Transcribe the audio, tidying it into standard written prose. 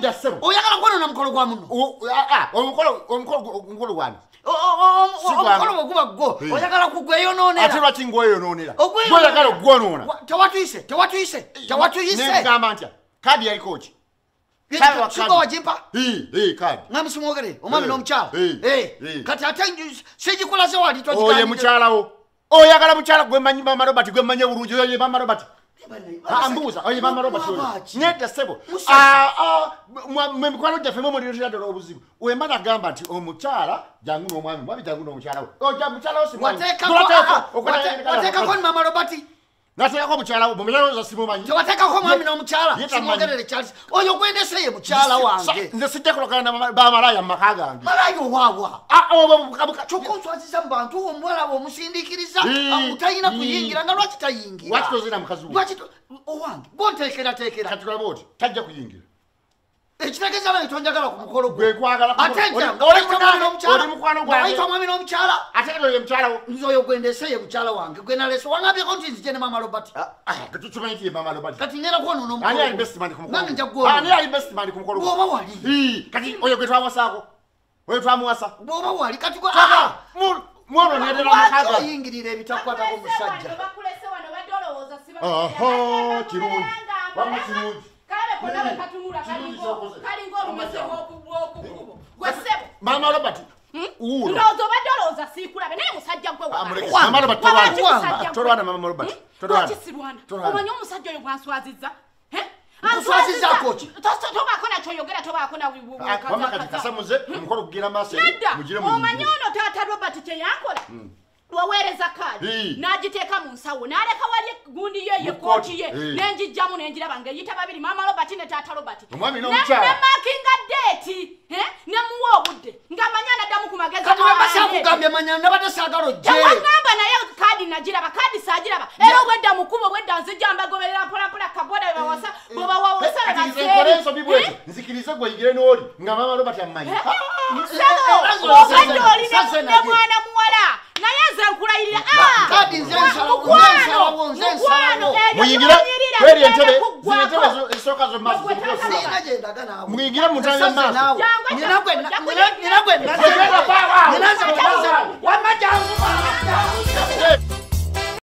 Nedda sebo. Oyagala kwano na mukolo gwa muno. Omukolo gwani. Omukolo guba go. Oyagala kugweyo nonera. Ate lwaki ngweyo nonera. Oyagala ogwonona. Tewatuyise. Negamba ntya. Kadi yali kochi. Shuka wajimpa? Kadi. Namusumogere, omwami n'omukyala. Kati ate sijikulaze wali twajikandi. Oye mukyalawo. Oyagala mukyala gwe manyi Mama Robert gwe manye bulungi oye Mama Robert. Ambuza oye Mama Robert oye. Nedda sebo. Mwe mikwano gyaffe mwe mulirira ddala obuzibu. Wemba nagamba nti omukyala jangu n'omwami mwami jangu n'omukyala we. Oja mukyala wo si mwanyi. Wateekako ni Mama Robert. Nateekako mukyala wo mumenyewo za simumanyi. Tewateekako mwami n'omukyala. Simwogerere Charles. Oyo gwendese ye mukyala wange. Nze sijja kulokana na bamalaya mu maka gange. Malaya waawa. Kyokka onswaziza mu bantu omuwala omusindiikiriza talina kuyingira nga lwaki tayingira. Lwaki tozina mukazi we? Owange gwonteekerateekera. Kati tulabe oti tajja kuyingira. Ekitegeeza bange tonjagala ku mukolo gwe kwagala ate nja oli mukwano gwange ayita omwami n'omukyala ate oyo mukyala wo nze oyo gwendese ye mukyala wange gwe naleese wangabyeko nti nzije ne Mama Robert tukimanyi ti ye Mama Robert kati ngenda kwonoona omukolo ani ali best man ku mukolo nange nja gwona ani ali best man ku mukolo bw'oba wali kati oyo gwe twawasaako oyo twamuwasa bw'oba wali kati mwono nedera makaga oyingirira ebitakwatako musajja kirungi wamu kirungi Mama Robert uno ndozo badoloza sikulabe naye musajja gwe wa Mama Robert tolwana Mama Robert tolwana omanyi omusajja oyo bwanswaziza answaziza koki tobako nakyo yogera tobako na wama kati kasamuze omukolo kugira maaso mugire mu omanyi ono taata Robert kyeyankola waweereza kadi n'agiteeka mu nsawo n'aleka wali gundi ye yekooti ye n'enjijjamu n'enjiraba ng'eyita babiri Mama Robert ne taata Robert nemakinga deeti nemuwa obudde ng'amanya naddamu ku magezi kati webasakugambye manya nabadde saagala ojje tewagamba naye kadi nagiraba kadi saagiraba era obwedda mukubo obwedda nzijja mbagoberera mpolampola kaboda bebawasa bwebawawasa bebaseeri nzikirize gwe yigire n'oli nga Mama Robert amanyi obwedda oli ne mwana muwala naye nze nkulayirira kadi nze nsalawo muyingire kweri entebe zisooka z'omaaso muyingire mu ntebe y'amaaso nyina gwe